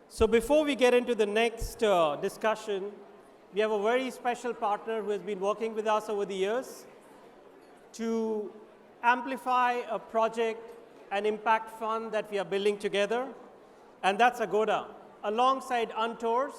So before we get into the next discussion, we have a very special partner who has been working with us over the years to amplify a project, an impact fund that we are building together, and that's Agoda. Alongside UnTours,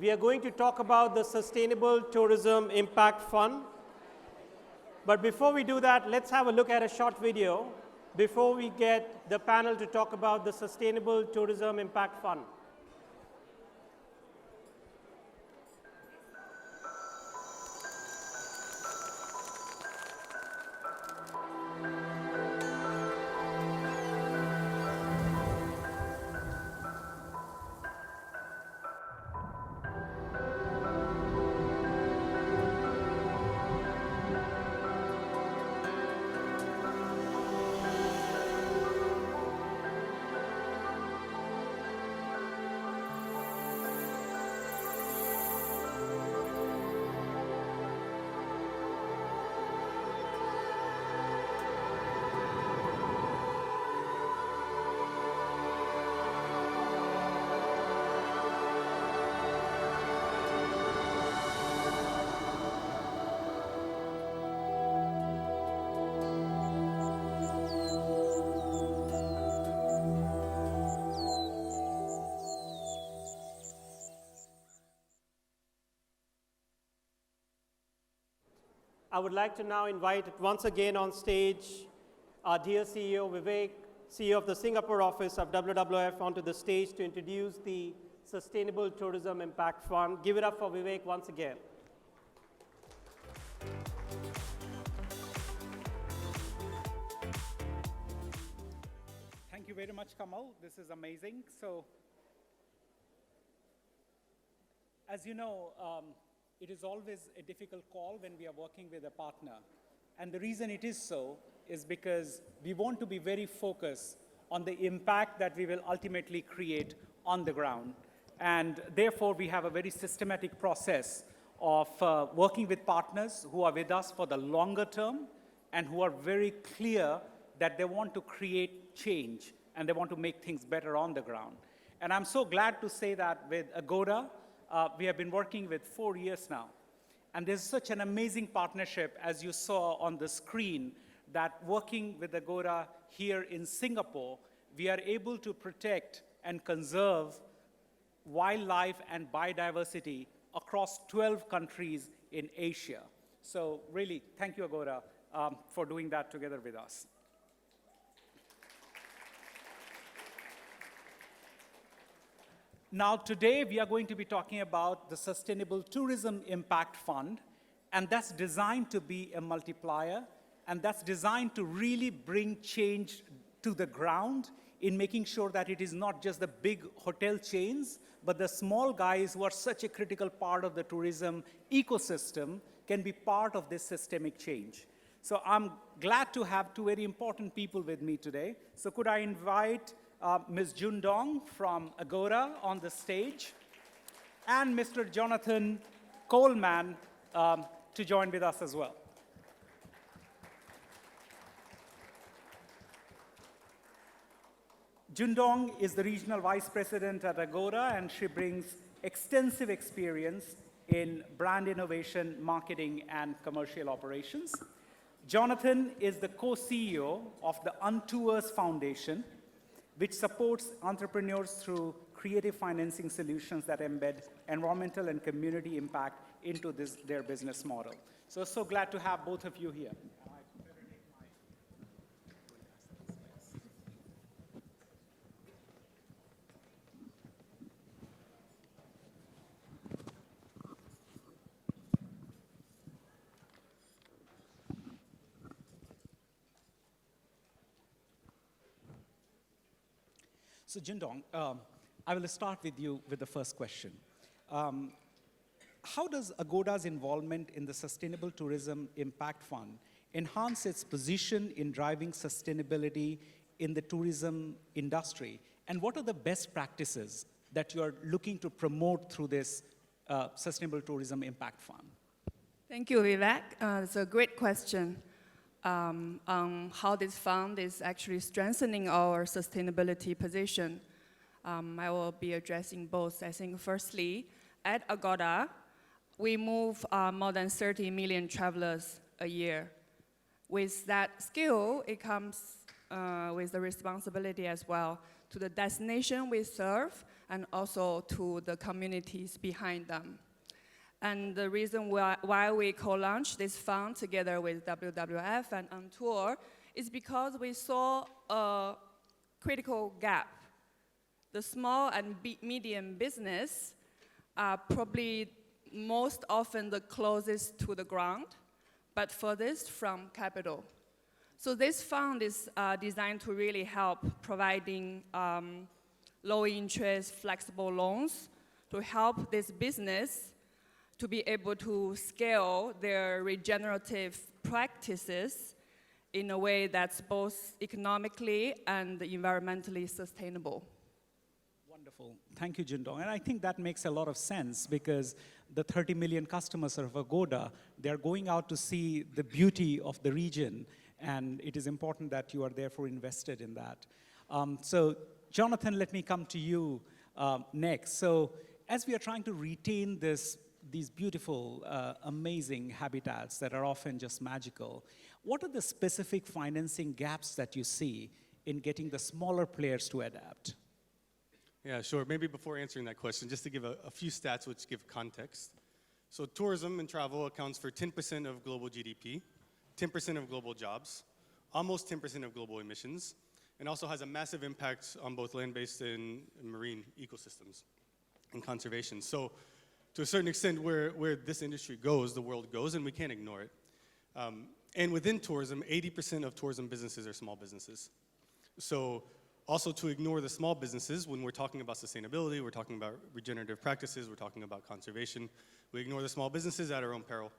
we are going to talk about the Sustainable Tourism Impact Fund. But before we do that, let's have a look at a short video before we get the panel to talk about the Sustainable Tourism Impact Fund. I would like to now invite once again on stage our dear CEO, Vivek, CEO of the Singapore office of WWF, onto the stage to introduce the Sustainable Tourism Impact Fund. Give it up for Vivek once again. Thank you very much, Kamal. This is amazing. So, as you know, it is always a difficult call when we are working with a partner. And the reason it is so is because we want to be very focused on the impact that we will ultimately create on the ground. And therefore, we have a very systematic process of working with partners who are with us for the longer term and who are very clear that they want to create change and they want to make things better on the ground. And I'm so glad to say that with Agoda, we have been working with 4 years now. And there's such an amazing partnership, as you saw on the screen, that working with Agoda here in Singapore, we are able to protect and conserve wildlife and biodiversity across 12 countries in Asia. So really, thank you, Agoda, for doing that together with us. Now, today, we are going to be talking about the Sustainable Tourism Impact Fund, and that's designed to be a multiplier, and that's designed to really bring change to the ground in making sure that it is not just the big hotel chains, but the small guys who are such a critical part of the tourism ecosystem can be part of this systemic change. So I'm glad to have two very important people with me today. So could I invite Ms. Jun Dong from Agoda on the stage, and Mr. Jonathan Coleman to join with us as well. Jun Dong is the Regional Vice President at Agoda, and she brings extensive experience in brand innovation, marketing, and commercial operations. Jonathan is the co-CEO of the UnTours Foundation, which supports entrepreneurs through creative financing solutions that embed environmental and community impact into their business model. So glad to have both of you here. So Jun Dong, I will start with you with the first question. How does Agoda's involvement in the Sustainable Tourism Impact Fund enhance its position in driving sustainability in the tourism industry? And what are the best practices that you are looking to promote through this Sustainable Tourism Impact Fund? Thank you, Vivek. It's a great question on how this fund is actually strengthening our sustainability position. I will be addressing both. I think firstly, at Agoda, we move more than 30 million travelers a year. With that skill, it comes with the responsibility as well to the destination we serve and also to the communities behind them. And the reason why we co-launched this fund together with WWF and On Tour is because we saw a critical gap. The small and medium business are probably most often the closest to the ground, but furthest from capital. So this fund is designed to really help providing low interest, flexible loans to help this business to be able to scale their regenerative practices in a way that's both economically and environmentally sustainable. Wonderful. Thank you, Jindong. And I think that makes a lot of sense because the 30 million customers of Agoda, they're going out to see the beauty of the region, and it is important that you are therefore invested in that. So, Jonathan, let me come to you next. So, as we are trying to retain these beautiful, amazing habitats that are often just magical, what are the specific financing gaps that you see in getting the smaller players to adapt? Yeah, sure. Maybe before answering that question, just to give a few stats which give context. So tourism and travel accounts for 10% of global GDP, 10% of global jobs, almost 10% of global emissions, and also has a massive impact on both land-based and marine ecosystems and conservation. So to a certain extent, where this industry goes, the world goes, and we can't ignore it. And within tourism, 80% of tourism businesses are small businesses. So also to ignore the small businesses, when we're talking about sustainability, we're talking about regenerative practices, we're talking about conservation, we ignore the small businesses at our own peril,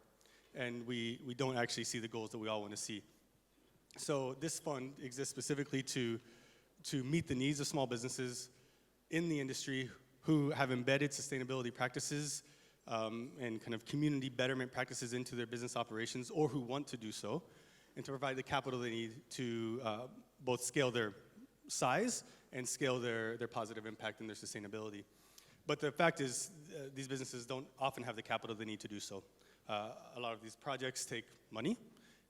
and we don't actually see the goals that we all want to see. So this fund exists specifically to meet the needs of small businesses in the industry who have embedded sustainability practices and kind of community betterment practices into their business operations, or who want to do so, and to provide the capital they need to both scale their size and scale their positive impact and their sustainability. But the fact is, these businesses don't often have the capital they need to do so. A lot of these projects take money,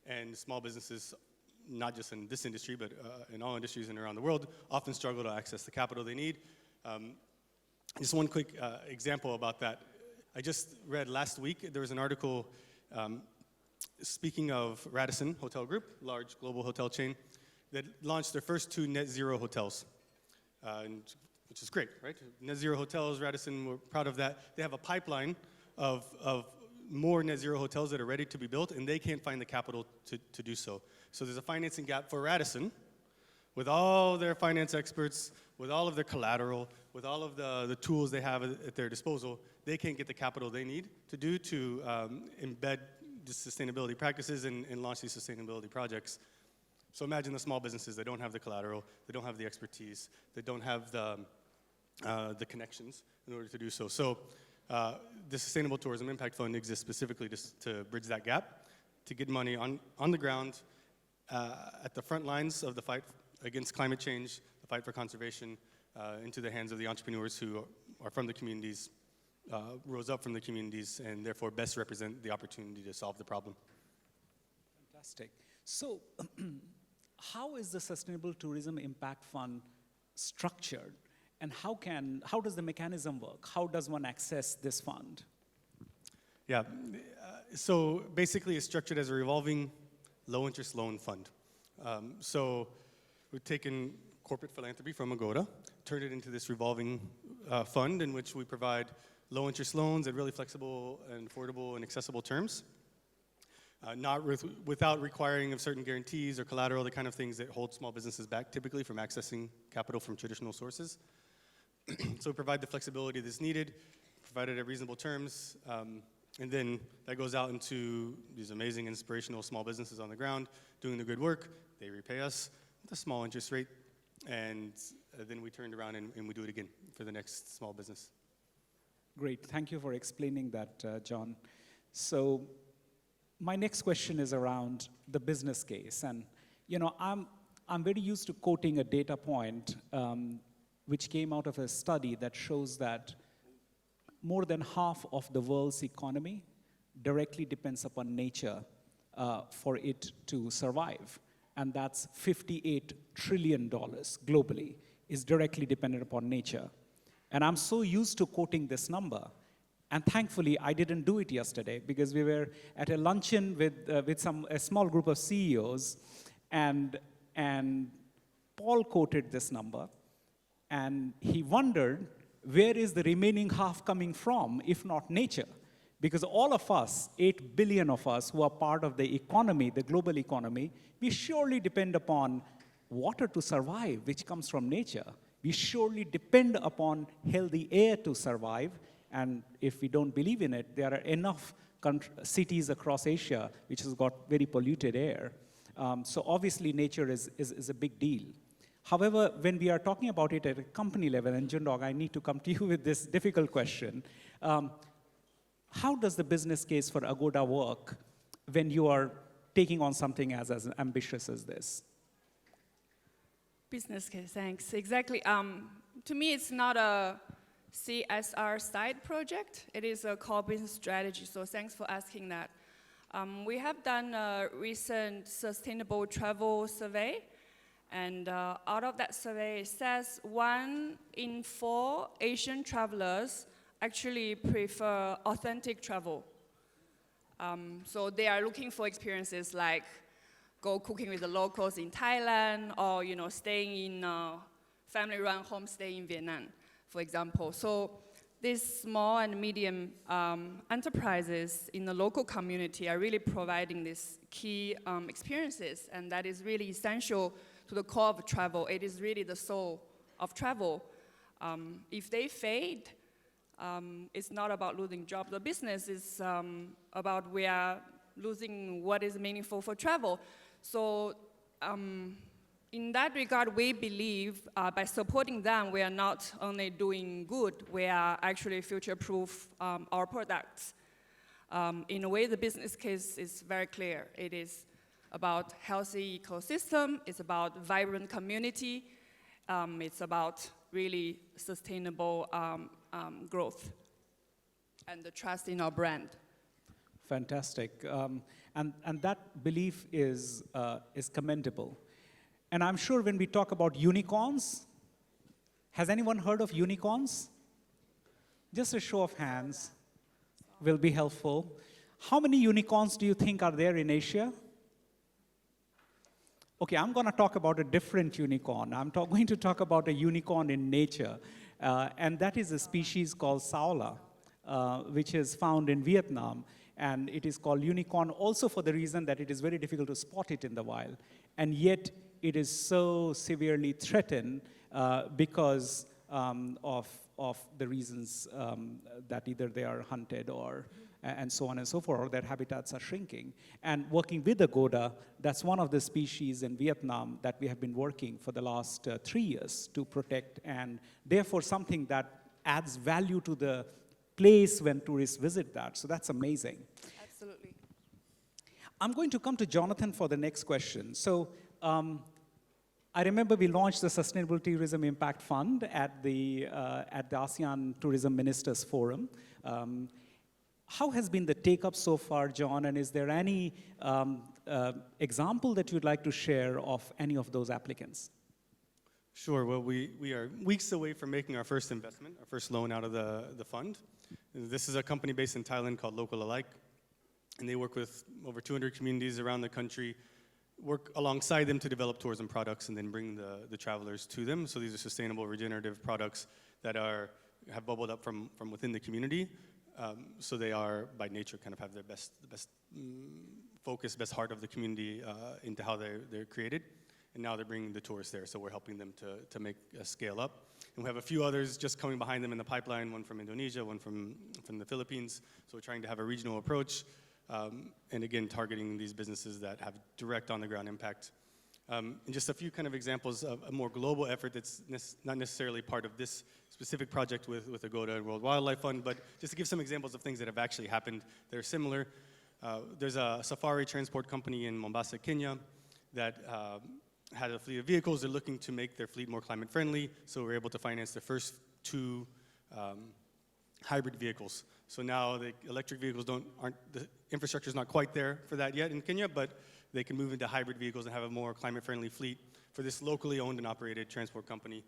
and small businesses, not just in this industry, but in all industries and around the world, often struggle to access the capital they need. Just one quick example about that. I just read last week, there was an article speaking of Radisson Hotel Group, large global hotel chain, that launched their first 2 net zero hotels, which is great, right? Net zero hotels, Radisson, we're proud of that. They have a pipeline of more net zero hotels that are ready to be built, and they can't find the capital to do so. So there's a financing gap for Radisson, with all their finance experts, with all of their collateral, with all of the tools they have at their disposal. They can't get the capital they need to embed the sustainability practices and launch these sustainability projects. So imagine the small businesses, they don't have the collateral, they don't have the expertise, they don't have the connections in order to do so. So the Sustainable Tourism Impact Fund exists specifically to bridge that gap, to get money on the ground at the front lines of the fight against climate change, the fight for conservation, into the hands of the entrepreneurs who are from the communities, rose up from the communities, and therefore best represent the opportunity to solve the problem. Fantastic. So how is the Sustainable Tourism Impact Fund structured, and how does the mechanism work? How does one access this fund? Yeah, so basically it's structured as a revolving low-interest loan fund. So we've taken corporate philanthropy from Agoda, turned it into this revolving fund in which we provide low-interest loans at really flexible and affordable and accessible terms, without requiring of certain guarantees or collateral, the kind of things that hold small businesses back typically from accessing capital from traditional sources. So we provide the flexibility that's needed, provided at reasonable terms, and then that goes out into these amazing, inspirational small businesses on the ground doing the good work. They repay us with a small interest rate, and then we turn around and we do it again for the next small business. Great. Thank you for explaining that, John. So my next question is around the business case. And, you know, I'm very used to quoting a data point which came out of a study that shows that more than half of the world's economy directly depends upon nature for it to survive. And that's $58 trillion globally is directly dependent upon nature. And I'm so used to quoting this number. And thankfully, I didn't do it yesterday because we were at a luncheon with a small group of CEOs, and Paul quoted this number, and he wondered, where is the remaining half coming from, if not nature? Because all of us, 8 billion of us who are part of the economy, the global economy, we surely depend upon water to survive, which comes from nature. We surely depend upon healthy air to survive. And if we don't believe in it, there are enough cities across Asia which has got very polluted air. So obviously nature is a big deal. However, when we are talking about it at a company level, and Jundog, I need to come to you with this difficult question. How does the business case for Agoda work when you are taking on something as ambitious as this? Business case, thanks. Exactly. To me, it's not a CSR side project. It is a core business strategy, so thanks for asking that. We have done a recent sustainable travel survey, and out of that survey, it says 1 in 4 Asian travelers actually prefer authentic travel. So they are looking for experiences like go cooking with the locals in Thailand, or staying in a family-run homestay in Vietnam, for example. So these small and medium enterprises in the local community are really providing these key experiences, and that is really essential to the core of travel. It is really the soul of travel. If they fade, it's not about losing jobs. The business is about we are losing what is meaningful for travel. So in that regard, we believe by supporting them, we are not only doing good, we are actually future-proof our products. In a way, the business case is very clear. It is about healthy ecosystem, it's about vibrant community, it's about really sustainable growth and the trust in our brand. Fantastic. And that belief is commendable. And I'm sure when we talk about unicorns, has anyone heard of unicorns? Just a show of hands will be helpful. How many unicorns do you think are there in Asia? Okay, I'm going to talk about a different unicorn. I'm going to talk about a unicorn in nature, and that is a species called saola, which is found in Vietnam. And it is called unicorn also for the reason that it is very difficult to spot it in the wild. And yet, it is so severely threatened because of the reasons that either they are hunted or and so on and so forth, or their habitats are shrinking. And working with Agoda, that's one of the species in Vietnam that we have been working for the last 3 years to protect, and therefore something that adds value to the place when tourists visit that. So that's amazing. Absolutely. I'm going to come to Jonathan for the next question. So I remember we launched the Sustainable Tourism Impact Fund at the ASEAN Tourism Ministers Forum. How has been the take-up so far, John, and is there any example that you'd like to share of any of those applicants? Sure. Well, we are weeks away from making our first investment, our first loan out of the fund. This is a company based in Thailand called Local Alike, and they work with over 200 communities around the country, work alongside them to develop tourism products and then bring the travelers to them. So these are sustainable, regenerative products that have bubbled up from within the community. So they are, by nature, kind of have their best focus, best heart of the community into how they're created. And now they're bringing the tourists there, so we're helping them to make a scale up. And we have a few others just coming behind them in the pipeline, one from Indonesia, one from the Philippines. So we're trying to have a regional approach, and again, targeting these businesses that have direct on-the-ground impact. And just a few kind of examples of a more global effort that's not necessarily part of this specific project with Agoda and World Wildlife Fund, but just to give some examples of things that have actually happened that are similar. There's a safari transport company in Mombasa, Kenya, that had a fleet of vehicles. They're looking to make their fleet more climate friendly, so we're able to finance the first 2 hybrid vehicles. So now the electric vehicles the infrastructure is not quite there for that yet in Kenya, but they can move into hybrid vehicles and have a more climate friendly fleet for this locally owned and operated transport company.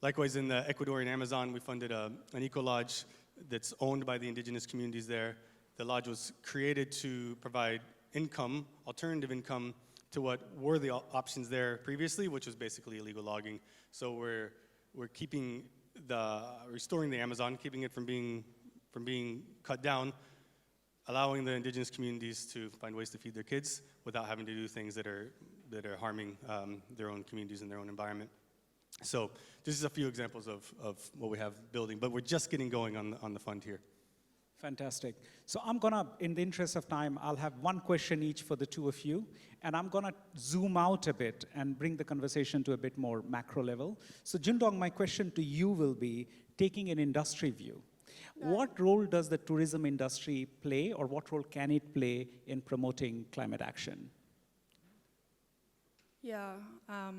Likewise, in the Ecuadorian Amazon, we funded an eco-lodge that's owned by the indigenous communities there. The lodge was created to provide income, alternative income, to what were the options there previously, which was basically illegal logging. So we're restoring the Amazon, keeping it from being cut down, allowing the indigenous communities to find ways to feed their kids without having to do things that are harming their own communities and their own environment. So this is a few examples of what we have building, but we're just getting going on the fund here. Fantastic. So I'm gonna, in the interest of time, I'll have one question each for the two of you, and I'm gonna zoom out a bit and bring the conversation to a bit more macro level. So Jundong, my question to you will be, taking an industry view, what role does the tourism industry play, or what role can it play in promoting climate action? Yeah, I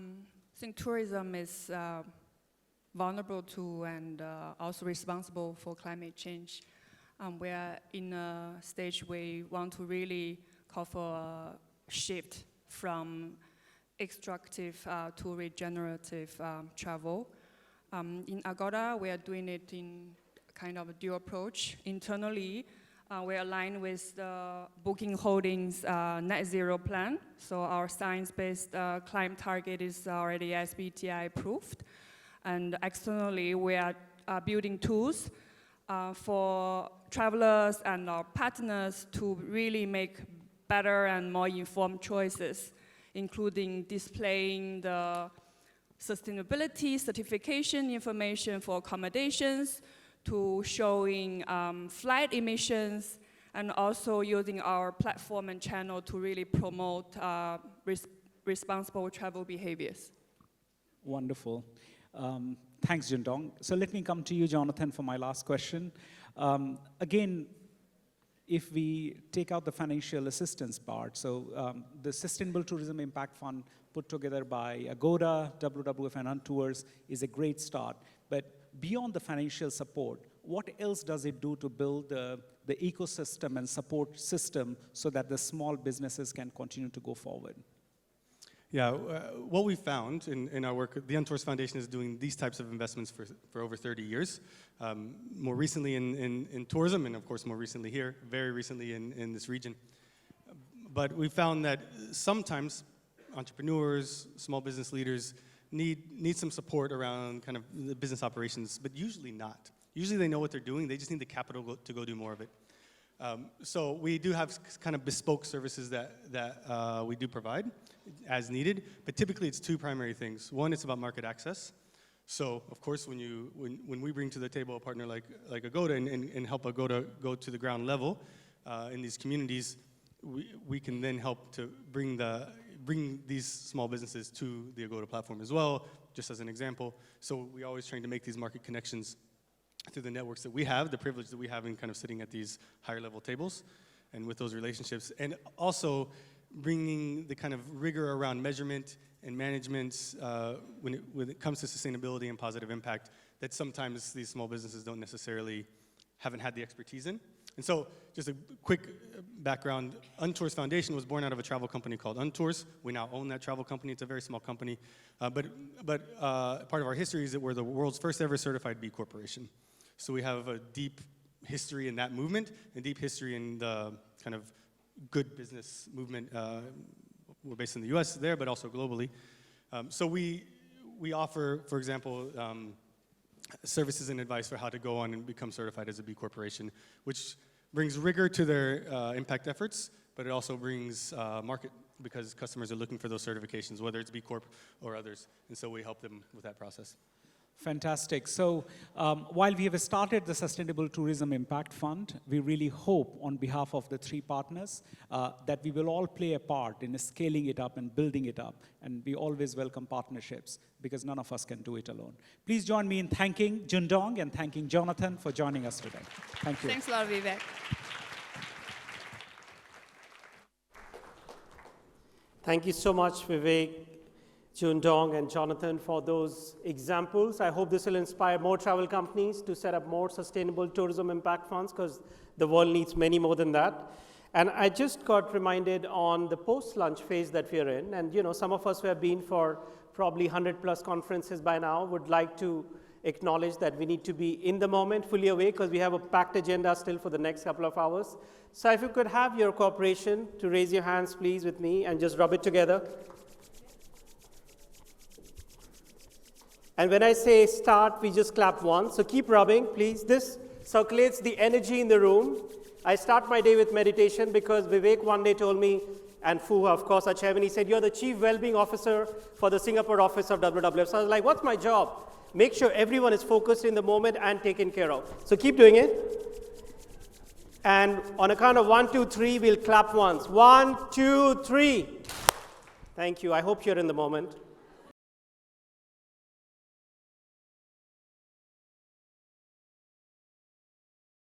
think tourism is vulnerable to and also responsible for climate change. We are in a stage we want to really call for a shift from extractive to regenerative travel. In Agoda, we are doing it in kind of a dual approach. Internally, we're aligned with the Booking Holdings net zero plan. So our science-based climate target is already SBTi approved. And externally, we are building tools for travelers and our partners to really make better and more informed choices, including displaying the sustainability certification information for accommodations, to showing flight emissions, and also using our platform and channel to really promote responsible travel behaviors. Wonderful. Thanks, Jundong. So let me come to you, Jonathan, for my last question. Again, if we take out the financial assistance part, so the Sustainable Tourism Impact Fund put together by Agoda, WWF, and Untours is a great start. But beyond the financial support, what else does it do to build the ecosystem and support system so that the small businesses can continue to go forward? Yeah, what we found in our work, the Untours Foundation is doing these types of investments for over 30 years. More recently in tourism, and of course more recently here, very recently in this region. But we found that sometimes entrepreneurs, small business leaders need some support around kind of the business operations, but usually not. Usually they know what they're doing, they just need the capital to go do more of it. So we do have kind of bespoke services that we do provide as needed, but typically it's 2 primary things. One, it's about market access. So of course, when we bring to the table a partner like Agoda and help Agoda go to the ground level in these communities, we can then help to bring these small businesses to the Agoda platform as well, just as an example. So we're always trying to make these market connections through the networks that we have, the privilege that we have in kind of sitting at these higher level tables and with those relationships. And also bringing the kind of rigor around measurement and management when it comes to sustainability and positive impact that sometimes these small businesses haven't had the expertise in. And so just a quick background, Untours Foundation was born out of a travel company called Untours. We now own that travel company. It's a very small company. But part of our history is that we're the world's first ever certified B Corporation. So we have a deep history in that movement, a deep history in the kind of good business movement. We're based in the US there, but also globally. So we offer, for example, services and advice for how to go on and become certified as a B Corporation, which brings rigor to their impact efforts, but it also brings market because customers are looking for those certifications, whether it's B Corp or others. And so we help them with that process. Fantastic. So while we have started the Sustainable Tourism Impact Fund, we really hope on behalf of the 3 partners that we will all play a part in scaling it up and building it up. And we always welcome partnerships because none of us can do it alone. Please join me in thanking Jundong and thanking Jonathan for joining us today. Thank you. Thanks a lot, Vivek. Thank you so much, Vivek. Jun Dong and Jonathan for those examples. I hope this will inspire more travel companies to set up more sustainable tourism impact funds, because the world needs many more than that. And I just got reminded on the post-lunch phase that we're in, and some of us who have been for probably 100+ conferences by now would like to acknowledge that we need to be in the moment, fully awake, because we have a packed agenda still for the next couple of hours. So if you could have your cooperation to raise your hands, please, with me, and just rub it together. And when I say start, we just clap once. So keep rubbing, please. This circulates the energy in the room. I start my day with meditation because Vivek one day told me, and Fu, of course, our chairman, he said, you're the chief well-being officer for the Singapore office of WWF. So I was like, what's my job? Make sure everyone is focused in the moment and taken care of. So keep doing it. And on a count of 1, 2, 3, we'll clap once. 1, 2, 3. Thank you. I hope you're in the moment.